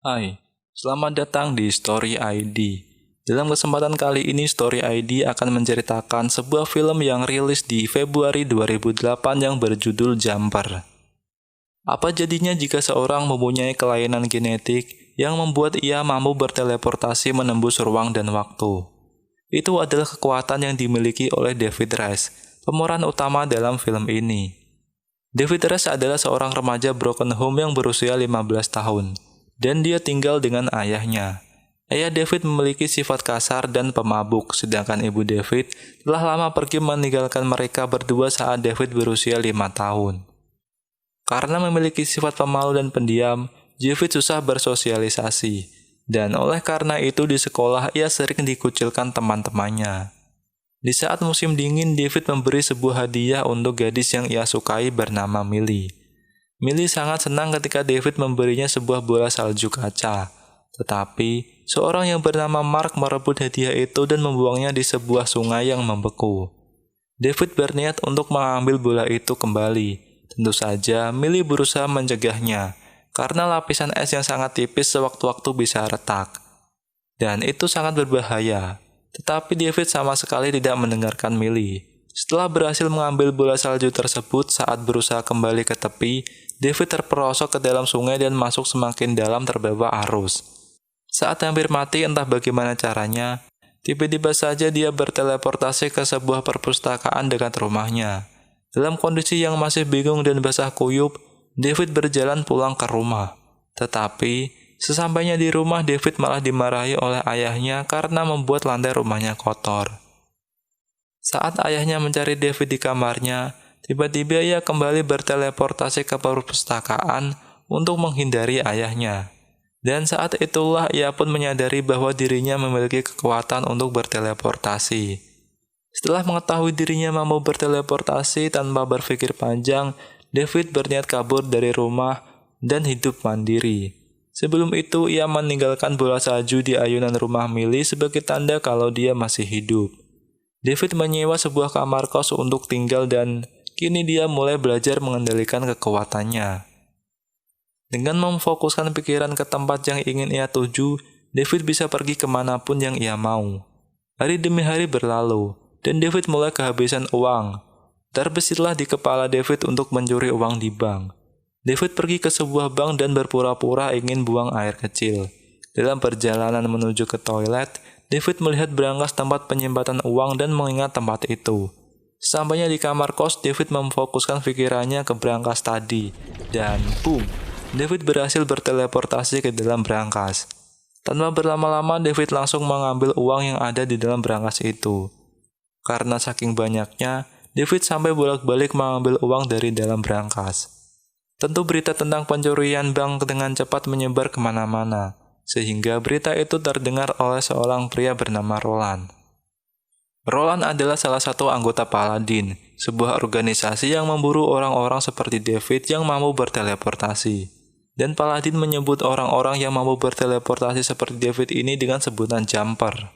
Hai, selamat datang di Story ID. Dalam kesempatan kali ini, Story ID akan menceritakan sebuah film yang rilis di Februari 2008 yang berjudul Jumper. Apa jadinya jika seorang mempunyai kelainan genetik yang membuat ia mampu berteleportasi menembus ruang dan waktu? Itu adalah kekuatan yang dimiliki oleh David Reich, pemeran utama dalam film ini. David Reich adalah seorang remaja broken home yang berusia 15 tahun. Dan dia tinggal dengan ayahnya. Ayah David memiliki sifat kasar dan pemabuk, sedangkan ibu David telah lama pergi meninggalkan mereka berdua saat David berusia 5 tahun. Karena memiliki sifat pemalu dan pendiam, David susah bersosialisasi. Dan oleh karena itu di sekolah ia sering dikucilkan teman-temannya. Di saat musim dingin, David memberi sebuah hadiah untuk gadis yang ia sukai bernama Millie. Millie sangat senang ketika David memberinya sebuah bola salju kaca. Tetapi, seorang yang bernama Mark merebut hadiah itu dan membuangnya di sebuah sungai yang membeku. David berniat untuk mengambil bola itu kembali. Tentu saja, Millie berusaha mencegahnya, karena lapisan es yang sangat tipis sewaktu-waktu bisa retak. Dan itu sangat berbahaya. Tetapi David sama sekali tidak mendengarkan Millie. Setelah berhasil mengambil bola salju tersebut saat berusaha kembali ke tepi, David terperosok ke dalam sungai dan masuk semakin dalam terbawa arus. Saat hampir mati entah bagaimana caranya, tiba-tiba saja dia berteleportasi ke sebuah perpustakaan dekat rumahnya. Dalam kondisi yang masih bingung dan basah kuyup, David berjalan pulang ke rumah. Tetapi, sesampainya di rumah David malah dimarahi oleh ayahnya karena membuat lantai rumahnya kotor. Saat ayahnya mencari David di kamarnya, tiba-tiba ia kembali berteleportasi ke perpustakaan untuk menghindari ayahnya. Dan saat itulah ia pun menyadari bahwa dirinya memiliki kekuatan untuk berteleportasi. Setelah mengetahui dirinya mampu berteleportasi tanpa berpikir panjang, David berniat kabur dari rumah dan hidup mandiri. Sebelum itu, ia meninggalkan bola salju di ayunan rumah Millie sebagai tanda kalau dia masih hidup. David menyewa sebuah kamar kos untuk tinggal dan kini dia mulai belajar mengendalikan kekuatannya. Dengan memfokuskan pikiran ke tempat yang ingin ia tuju, David bisa pergi kemanapun yang ia mau. Hari demi hari berlalu, dan David mulai kehabisan uang. Terbesitlah di kepala David untuk mencuri uang di bank. David pergi ke sebuah bank dan berpura-pura ingin buang air kecil. Dalam perjalanan menuju ke toilet, David melihat berangkas tempat penyimpanan uang dan mengingat tempat itu. Sesampainya di kamar kos, David memfokuskan pikirannya ke berangkas tadi. Dan boom, David berhasil berteleportasi ke dalam berangkas. Tanpa berlama-lama, David langsung mengambil uang yang ada di dalam berangkas itu. Karena saking banyaknya, David sampai bolak-balik mengambil uang dari dalam berangkas. Tentu berita tentang pencurian bank dengan cepat menyebar kemana-mana, sehingga berita itu terdengar oleh seorang pria bernama Roland. Roland adalah salah satu anggota Paladin, sebuah organisasi yang memburu orang-orang seperti David yang mampu berteleportasi. Dan Paladin menyebut orang-orang yang mampu berteleportasi seperti David ini dengan sebutan Jumper.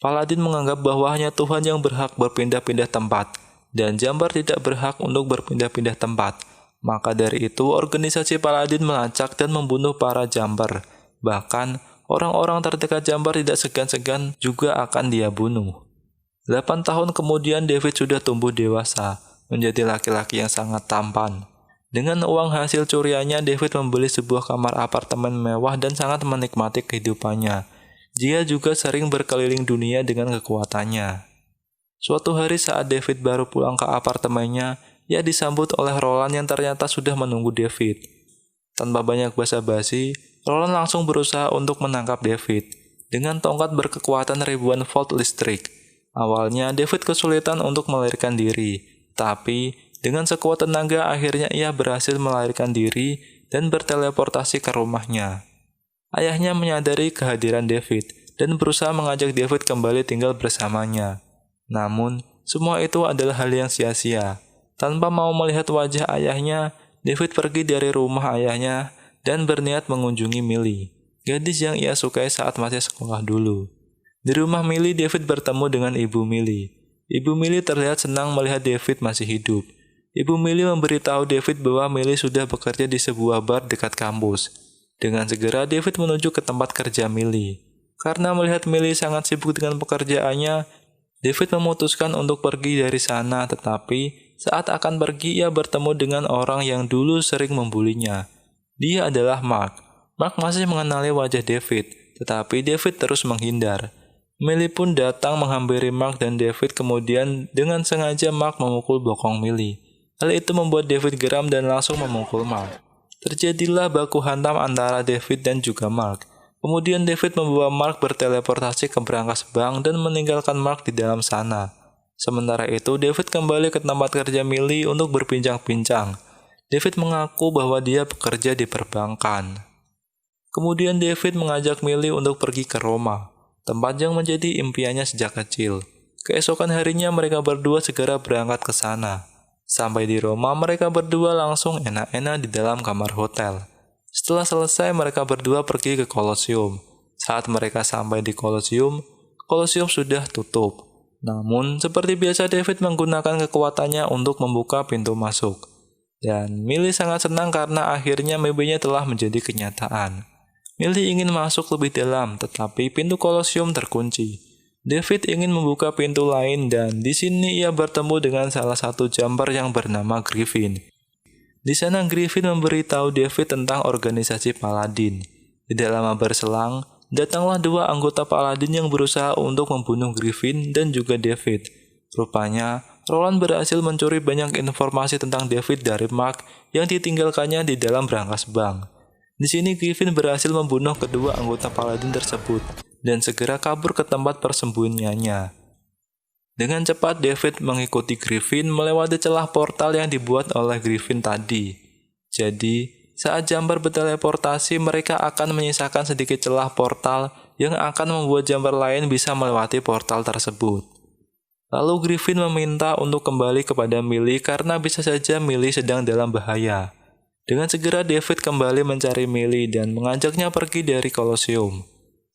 Paladin menganggap bahwa hanya Tuhan yang berhak berpindah-pindah tempat, dan Jumper tidak berhak untuk berpindah-pindah tempat. Maka dari itu, organisasi Paladin melacak dan membunuh para Jumper. Bahkan, orang-orang terdekat Jumper tidak segan-segan juga akan dia bunuh. 8 tahun kemudian David sudah tumbuh dewasa, menjadi laki-laki yang sangat tampan. Dengan uang hasil curiannya, David membeli sebuah kamar apartemen mewah dan sangat menikmati kehidupannya. Dia juga sering berkeliling dunia dengan kekuatannya. Suatu hari saat David baru pulang ke apartemennya, ia disambut oleh Roland yang ternyata sudah menunggu David. Tanpa banyak basa-basi, Roland langsung berusaha untuk menangkap David. Dengan tongkat berkekuatan ribuan volt listrik. Awalnya, David kesulitan untuk melarikan diri. Tapi, dengan sekuat tenaga akhirnya ia berhasil melarikan diri dan berteleportasi ke rumahnya. Ayahnya menyadari kehadiran David dan berusaha mengajak David kembali tinggal bersamanya. Namun, semua itu adalah hal yang sia-sia. Tanpa mau melihat wajah ayahnya, David pergi dari rumah ayahnya dan berniat mengunjungi Millie, gadis yang ia sukai saat masih sekolah dulu. Di rumah Millie, David bertemu dengan ibu Millie. Ibu Millie terlihat senang melihat David masih hidup. Ibu Millie memberitahu David bahwa Millie sudah bekerja di sebuah bar dekat kampus. Dengan segera David menuju ke tempat kerja Millie. Karena melihat Millie sangat sibuk dengan pekerjaannya, David memutuskan untuk pergi dari sana, tetapi saat akan pergi ia bertemu dengan orang yang dulu sering membulinya. Dia adalah Mark. Mark masih mengenali wajah David, tetapi David terus menghindar. Millie pun datang menghampiri Mark dan David, kemudian dengan sengaja Mark memukul bokong Millie. Hal itu membuat David geram dan langsung memukul Mark. Terjadilah baku hantam antara David dan juga Mark. Kemudian David membawa Mark berteleportasi ke brankas bank dan meninggalkan Mark di dalam sana. Sementara itu, David kembali ke tempat kerja Millie untuk berbincang-bincang. David mengaku bahwa dia bekerja di perbankan. Kemudian David mengajak Millie untuk pergi ke Roma, tempat yang menjadi impiannya sejak kecil. Keesokan harinya mereka berdua segera berangkat ke sana. Sampai di Roma, mereka berdua langsung enak-enak di dalam kamar hotel. Setelah selesai, mereka berdua pergi ke Kolosium. Saat mereka sampai di Kolosium sudah tutup. Namun, seperti biasa David menggunakan kekuatannya untuk membuka pintu masuk. Dan Millie sangat senang karena akhirnya mimpinya telah menjadi kenyataan. Millie ingin masuk lebih dalam, tetapi pintu Kolosium terkunci. David ingin membuka pintu lain dan di sini ia bertemu dengan salah satu jumper yang bernama Griffin. Di sana Griffin memberitahu David tentang organisasi Paladin. Tidak lama berselang, datanglah dua anggota Paladin yang berusaha untuk membunuh Griffin dan juga David. Rupanya, Roland berhasil mencuri banyak informasi tentang David dari Mark yang ditinggalkannya di dalam brankas bank. Di sini Griffin berhasil membunuh kedua anggota Paladin tersebut dan segera kabur ke tempat persembunyiannya. Dengan cepat David mengikuti Griffin melewati celah portal yang dibuat oleh Griffin tadi. Jadi, saat Jumper berteleportasi, mereka akan menyisakan sedikit celah portal yang akan membuat Jumper lain bisa melewati portal tersebut. Lalu Griffin meminta untuk kembali kepada Millie karena bisa saja Millie sedang dalam bahaya. Dengan segera David kembali mencari Millie dan mengajaknya pergi dari Kolosium.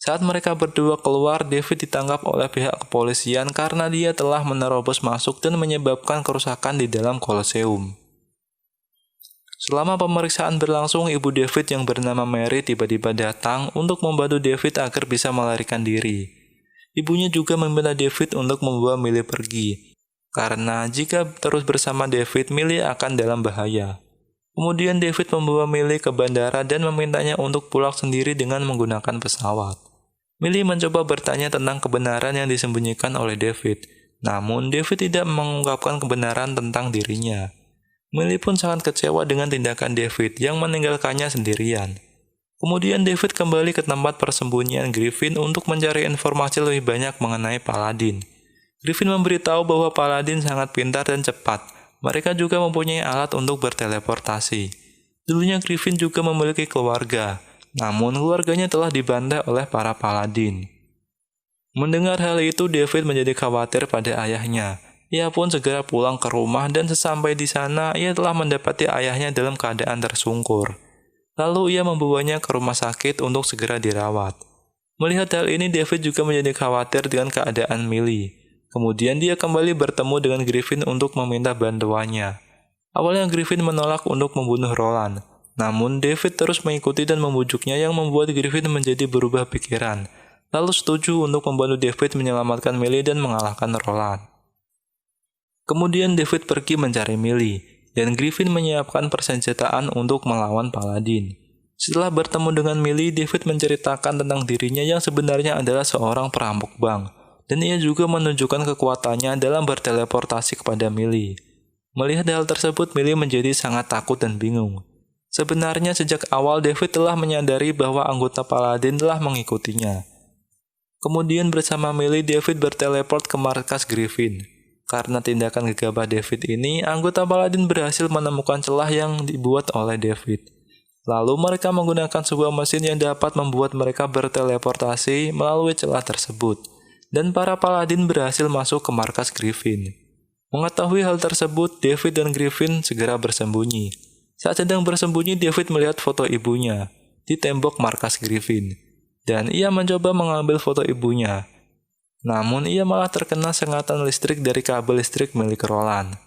Saat mereka berdua keluar, David ditangkap oleh pihak kepolisian karena dia telah menerobos masuk dan menyebabkan kerusakan di dalam Kolosium. Selama pemeriksaan berlangsung, ibu David yang bernama Mary tiba-tiba datang untuk membantu David agar bisa melarikan diri. Ibunya juga meminta David untuk membawa Millie pergi, karena jika terus bersama David, Millie akan dalam bahaya. Kemudian David membawa Millie ke bandara dan memintanya untuk pulang sendiri dengan menggunakan pesawat. Millie mencoba bertanya tentang kebenaran yang disembunyikan oleh David, namun David tidak mengungkapkan kebenaran tentang dirinya. Millie pun sangat kecewa dengan tindakan David yang meninggalkannya sendirian. Kemudian David kembali ke tempat persembunyian Griffin untuk mencari informasi lebih banyak mengenai Paladin. Griffin memberitahu bahwa Paladin sangat pintar dan cepat. Mereka juga mempunyai alat untuk berteleportasi. Dulunya Griffin juga memiliki keluarga, namun keluarganya telah dibantai oleh para Paladin. Mendengar hal itu, David menjadi khawatir pada ayahnya. Ia pun segera pulang ke rumah dan sesampai di sana, ia telah mendapati ayahnya dalam keadaan tersungkur. Lalu ia membawanya ke rumah sakit untuk segera dirawat. Melihat hal ini, David juga menjadi khawatir dengan keadaan Millie. Kemudian dia kembali bertemu dengan Griffin untuk meminta bantuannya. Awalnya Griffin menolak untuk membunuh Roland, namun David terus mengikuti dan membujuknya yang membuat Griffin menjadi berubah pikiran, lalu setuju untuk membantu David menyelamatkan Millie dan mengalahkan Roland. Kemudian David pergi mencari Millie, dan Griffin menyiapkan persenjataan untuk melawan Paladin. Setelah bertemu dengan Millie, David menceritakan tentang dirinya yang sebenarnya adalah seorang perampok bank. Dan ia juga menunjukkan kekuatannya dalam berteleportasi kepada Millie. Melihat hal tersebut, Millie menjadi sangat takut dan bingung. Sebenarnya sejak awal David telah menyadari bahwa anggota Paladin telah mengikutinya. Kemudian bersama Millie, David berteleport ke markas Griffin. Karena tindakan gegabah David ini, anggota Paladin berhasil menemukan celah yang dibuat oleh David. Lalu mereka menggunakan sebuah mesin yang dapat membuat mereka berteleportasi melalui celah tersebut. Dan para Paladin berhasil masuk ke markas Griffin. Mengetahui hal tersebut, David dan Griffin segera bersembunyi. Saat sedang bersembunyi, David melihat foto ibunya di tembok markas Griffin. Dan ia mencoba mengambil foto ibunya. Namun ia malah terkena sengatan listrik dari kabel listrik milik Roland.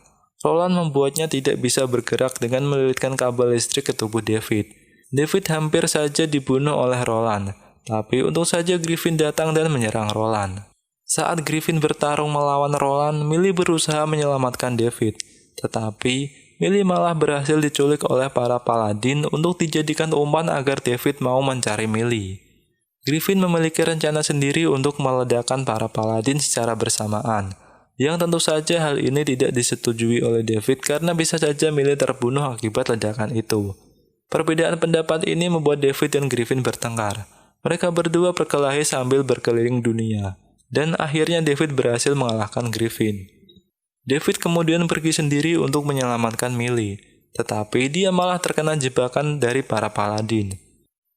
Roland membuatnya tidak bisa bergerak dengan melilitkan kabel listrik ke tubuh David. David hampir saja dibunuh oleh Roland, tapi untung saja Griffin datang dan menyerang Roland. Saat Griffin bertarung melawan Roland, Millie berusaha menyelamatkan David, tetapi Millie malah berhasil diculik oleh para paladin untuk dijadikan umpan agar David mau mencari Millie. Griffin memiliki rencana sendiri untuk meledakkan para paladin secara bersamaan, yang tentu saja hal ini tidak disetujui oleh David karena bisa saja Millie terbunuh akibat ledakan itu. Perbedaan pendapat ini membuat David dan Griffin bertengkar. Mereka berdua berkelahi sambil berkeliling dunia, dan akhirnya David berhasil mengalahkan Griffin. David kemudian pergi sendiri untuk menyelamatkan Millie, tetapi dia malah terkena jebakan dari para paladin.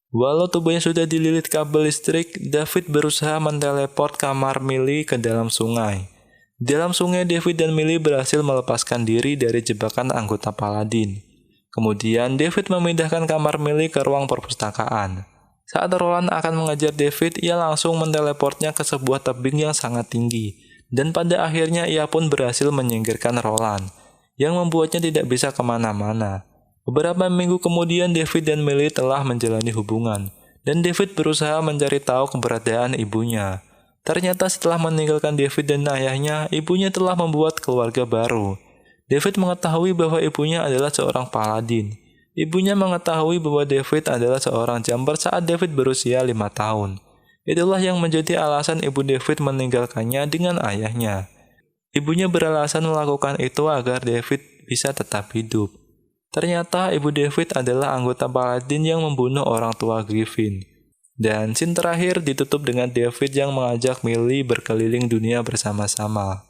Walau tubuhnya sudah dililit kabel listrik, David berusaha menteleport kamar Millie ke dalam sungai. Di dalam sungai, David dan Millie berhasil melepaskan diri dari jebakan anggota paladin. Kemudian, David memindahkan kamar Millie ke ruang perpustakaan. Saat Roland akan mengejar David, ia langsung menteleportnya ke sebuah tebing yang sangat tinggi. Dan pada akhirnya ia pun berhasil menyingkirkan Roland, yang membuatnya tidak bisa kemana-mana. Beberapa minggu kemudian David dan Millie telah menjalani hubungan, dan David berusaha mencari tahu keberadaan ibunya. Ternyata setelah meninggalkan David dan ayahnya, ibunya telah membuat keluarga baru. David mengetahui bahwa ibunya adalah seorang paladin. Ibunya mengetahui bahwa David adalah seorang jumper saat David berusia 5 tahun. Itulah yang menjadi alasan ibu David meninggalkannya dengan ayahnya. Ibunya beralasan melakukan itu agar David bisa tetap hidup. Ternyata ibu David adalah anggota paladin yang membunuh orang tua Griffin. Dan scene terakhir ditutup dengan David yang mengajak Millie berkeliling dunia bersama-sama.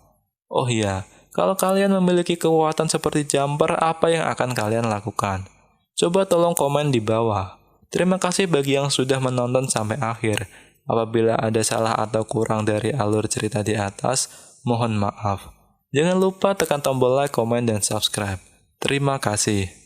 Oh iya, kalau kalian memiliki kekuatan seperti jumper, apa yang akan kalian lakukan? Coba tolong komen di bawah. Terima kasih bagi yang sudah menonton sampai akhir. Apabila ada salah atau kurang dari alur cerita di atas, mohon maaf. Jangan lupa tekan tombol like, komen, dan subscribe. Terima kasih.